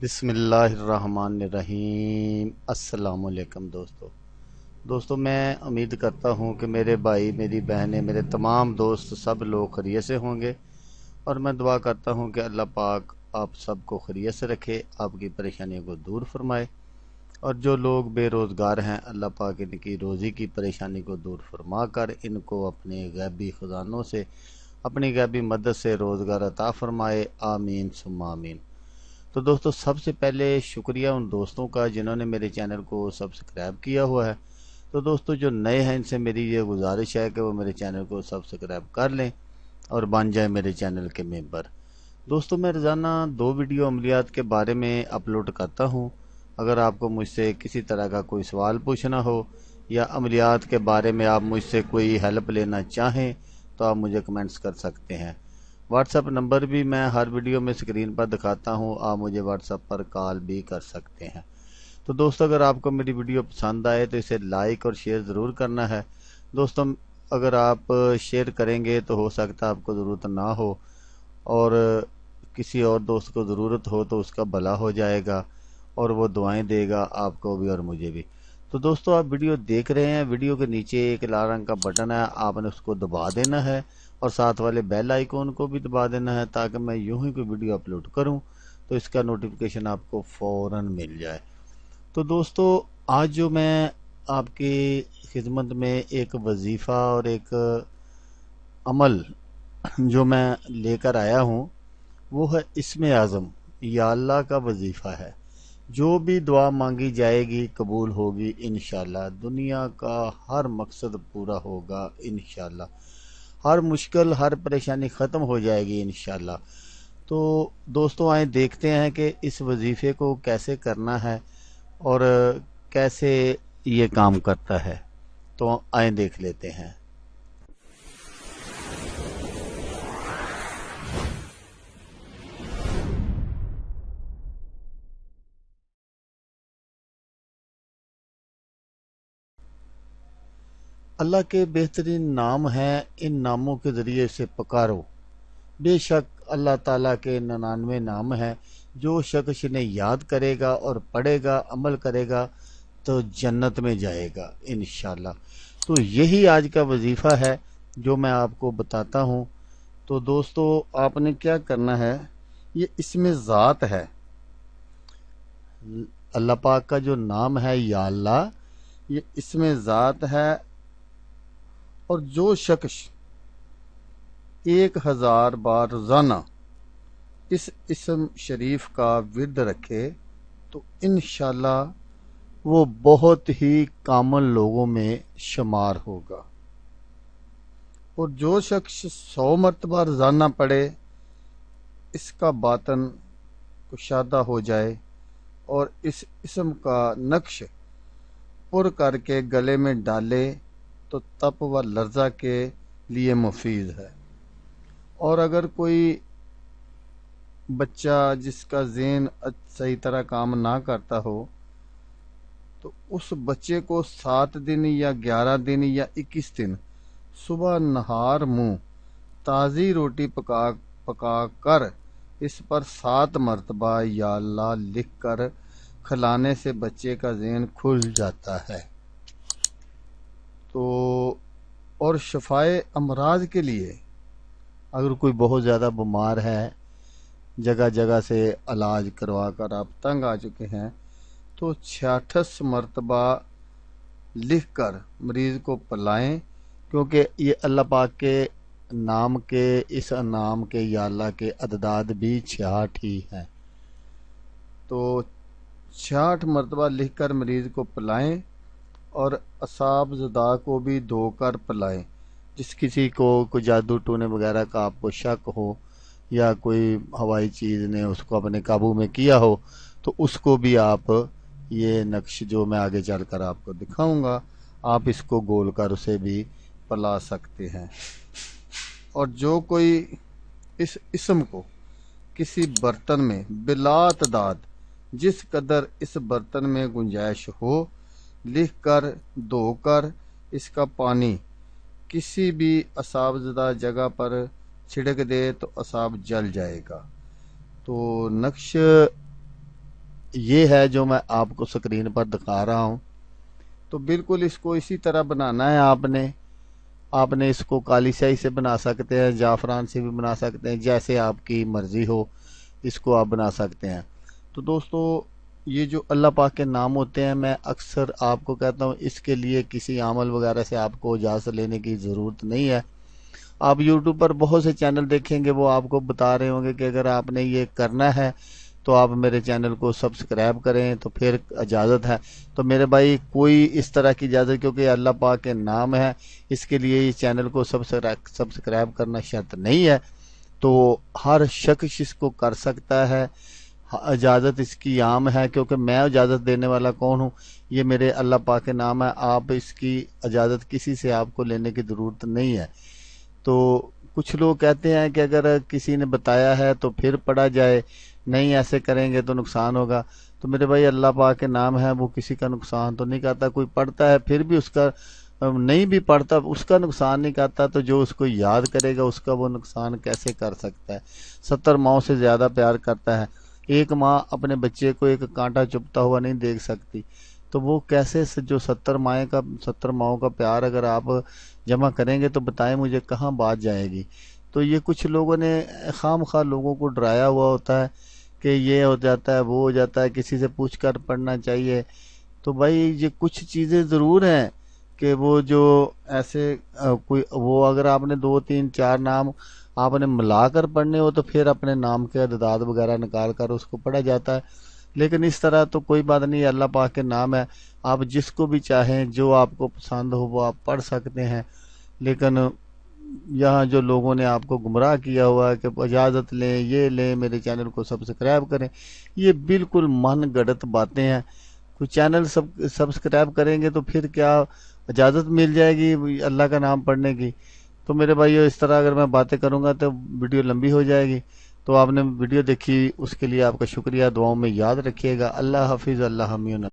بسم اللہ الرحمن الرحیم۔ السلام علیکم دوستو میں امید کرتا ہوں کہ میرے بھائی، میری بہنیں، میرے تمام دوست سب لوگ خیریت سے ہوں گے، اور میں دعا کرتا ہوں کہ اللہ پاک آپ سب کو خیریت سے رکھے، آپ کی پریشانیوں کو دور فرمائے، اور جو لوگ بے روزگار ہیں اللہ پاک ان کی روزی کی پریشانی کو دور فرما کر ان کو اپنے غیبی خزانوں سے، اپنی غیبی مدد سے روزگار عطا فرمائے، آمین ثم آمین۔ تو دوستو، سب سے پہلے شکریہ ان دوستوں کا جنہوں نے میرے چینل کو سبسکرائب کیا ہوا ہے۔ تو دوستو جو نئے ہیں ان سے میری یہ گزارش ہے کہ وہ میرے چینل کو سبسکرائب کر لیں اور بن جائیں میرے چینل کے ممبر۔ دوستو میں روزانہ 2 ویڈیو عملیات کے بارے میں اپلوڈ کرتا ہوں۔ اگر آپ کو مجھ سے کسی طرح کا کوئی سوال پوچھنا ہو یا عملیات کے بارے میں آپ مجھ سے کوئی ہیلپ لینا چاہیں تو آپ مجھے کمنٹس کر سکتے ہیں۔ واٹس اپ نمبر بھی میں ہر ویڈیو میں اسکرین پر دکھاتا ہوں، آپ مجھے واٹس اپ پر کال بھی کر سکتے ہیں۔ تو دوستو اگر آپ کو میری ویڈیو پسند آئے تو اسے لائک اور شیئر ضرور کرنا ہے۔ دوستو اگر آپ شیئر کریں گے تو ہو سکتا ہے آپ کو ضرورت نہ ہو، اور کسی اور دوست کو ضرورت ہو تو اس کا بھلا ہو جائے گا اور وہ دعائیں دے گا آپ کو بھی اور مجھے بھی۔ تو دوستو آپ ویڈیو دیکھ رہے ہیں، ویڈیو کے نیچے ایک لال رنگ کا بٹن ہے، آپ نے اس کو دبا دینا ہے، اور ساتھ والے بیل آئیکن کو بھی دبا دینا ہے تاکہ میں یوں ہی کوئی ویڈیو اپلوڈ کروں تو اس کا نوٹیفیکیشن آپ کو فوراً مل جائے۔ تو دوستو آج جو میں آپ کی خدمت میں ایک وظیفہ اور ایک عمل جو میں لے کر آیا ہوں وہ ہے اسم اعظم یا اللہ کا وظیفہ ہے۔ جو بھی دعا مانگی جائے گی قبول ہوگی انشاءاللہ، دنیا کا ہر مقصد پورا ہوگا انشاءاللہ، ہر مشکل ہر پریشانی ختم ہو جائے گی انشاءاللہ۔ تو دوستو آئیں دیکھتے ہیں کہ اس وظیفے کو کیسے کرنا ہے اور کیسے یہ کام کرتا ہے۔ تو آئیں دیکھ لیتے ہیں۔ اللہ کے بہترین نام ہیں، ان ناموں کے ذریعے سے پکارو۔ بے شک اللہ تعالیٰ کے 99 نام ہیں، جو شخص انہیں یاد کرے گا اور پڑھے گا، عمل کرے گا تو جنت میں جائے گا انشاءاللہ۔ تو یہی آج کا وظیفہ ہے جو میں آپ کو بتاتا ہوں۔ تو دوستو آپ نے کیا کرنا ہے، یہ اسم ذات ہے، اللہ پاک کا جو نام ہے یا اللہ، یہ اسم ذات ہے، اور جو شخص 1000 بار روزانہ اس اسم شریف کا ورد رکھے تو انشاءاللہ وہ بہت ہی کامل لوگوں میں شمار ہوگا، اور جو شخص 100 مرتبہ روزانہ پڑھے اس کا باطن کشادہ ہو جائے، اور اس اسم کا نقش پر کر کے گلے میں ڈالے تو تپ و لرزہ کے لیے مفید ہے۔ اور اگر کوئی بچہ جس کا ذہن صحیح طرح کام نہ کرتا ہو تو اس بچے کو 7 دن یا 11 دن یا 21 دن صبح نہار منہ تازی روٹی پکا کر اس پر 7 مرتبہ یا اللہ لکھ کر کھلانے سے بچے کا ذہن کھل جاتا ہے۔ تو اور شفائے امراض کے لیے اگر کوئی بہت زیادہ بیمار ہے، جگہ جگہ سے علاج کروا کر آپ تنگ آ چکے ہیں، تو 66 مرتبہ لکھ کر مریض کو پلائیں، کیونکہ یہ اللہ پاک کے نام کے اس نام کے یا اللہ کے عدداد بھی 66 ہی ہیں۔ تو 66 مرتبہ لکھ کر مریض کو پلائیں، اور اصحاب زدہ کو بھی دھو کر پلائیں۔ جس کسی کو کوئی جادو ٹونے وغیرہ کا آپ کو شک ہو یا کوئی ہوائی چیز نے اس کو اپنے قابو میں کیا ہو تو اس کو بھی آپ یہ نقش جو میں آگے چل کر آپ کو دکھاؤں گا، آپ اس کو گول کر اسے بھی پلا سکتے ہیں۔ اور جو کوئی اس اسم کو کسی برتن میں بلا تعداد جس قدر اس برتن میں گنجائش ہو لکھ کر دھو کر اس کا پانی کسی بھی اعصاب زدہ جگہ پر چھڑک دے تو اعصاب جل جائے گا۔ تو نقش یہ ہے جو میں آپ کو سکرین پر دکھا رہا ہوں. تو بالکل اس کو اسی طرح بنانا ہے. آپ نے اس کو کالی سیاہی سے بنا سکتے ہیں، جعفران سے بھی بنا سکتے ہیں، جیسے آپ کی مرضی ہو اس کو آپ بنا سکتے ہیں. تو دوستو یہ جو اللہ پاک کے نام ہوتے ہیں، میں اکثر آپ کو کہتا ہوں اس کے لیے کسی عمل وغیرہ سے آپ کو اجازت لینے کی ضرورت نہیں ہے. آپ یوٹیوب پر بہت سے چینل دیکھیں گے، وہ آپ کو بتا رہے ہوں گے کہ اگر آپ نے یہ کرنا ہے تو آپ میرے چینل کو سبسکرائب کریں تو پھر اجازت ہے. تو میرے بھائی کوئی اس طرح کی اجازت، کیونکہ اللہ پاک کے نام ہے، اس کے لیے اس چینل کو سبسکرائب کرنا شرط نہیں ہے. تو ہر شخص اس کو کر سکتا ہے، اجازت اس کی عام ہے، کیونکہ میں اجازت دینے والا کون ہوں؟ یہ میرے اللہ پاک کے نام ہے. آپ اس کی اجازت کسی سے آپ کو لینے کی ضرورت نہیں ہے. تو کچھ لوگ کہتے ہیں کہ اگر کسی نے بتایا ہے تو پھر پڑھا جائے، نہیں ایسے کریں گے تو نقصان ہوگا. تو میرے بھائی اللہ پاک کے نام ہے، وہ کسی کا نقصان تو نہیں کرتا. کوئی پڑھتا ہے پھر بھی اس کا نہیں بھی پڑھتا اس کا نقصان نہیں کرتا، تو جو اس کو یاد کرے گا اس کا وہ نقصان کیسے کر سکتا ہے؟ 70 ماؤں سے زیادہ پیار کرتا ہے. ایک ماں اپنے بچے کو ایک کانٹا چبھتا ہوا نہیں دیکھ سکتی، تو وہ کیسے جو 70 ماؤں کا پیار اگر آپ جمع کریں گے تو بتائیں مجھے کہاں بات جائے گی؟ تو یہ کچھ لوگوں نے خام خواہ لوگوں کو ڈرایا ہوا ہوتا ہے کہ یہ ہو جاتا ہے، وہ ہو جاتا ہے، کسی سے پوچھ کر پڑھنا چاہیے. تو بھائی یہ کچھ چیزیں ضرور ہیں کہ وہ جو ایسے کوئی وہ اگر آپ نے 2 3 4 نام آپ نے ملا کر پڑھنے ہو تو پھر اپنے نام کے اعداد وغیرہ نکال کر اس کو پڑھا جاتا ہے. لیکن اس طرح تو کوئی بات نہیں. اللہ پاک کے نام ہے، آپ جس کو بھی چاہیں جو آپ کو پسند ہو وہ آپ پڑھ سکتے ہیں. لیکن یہاں جو لوگوں نے آپ کو گمراہ کیا ہوا ہے کہ اجازت لیں، یہ لیں، میرے چینل کو سبسکرائب کریں، یہ بالکل من گھڑت باتیں ہیں. کوئی چینل سبسکرائب کریں گے تو پھر کیا اجازت مل جائے گی اللہ کا نام پڑھنے کی؟ تو میرے بھائیو اس طرح اگر میں باتیں کروں گا تو ویڈیو لمبی ہو جائے گی. تو آپ نے ویڈیو دیکھی اس کے لیے آپ کا شکریہ. دعاؤں میں یاد رکھیے گا. اللہ حافظ. اللہ حمیون.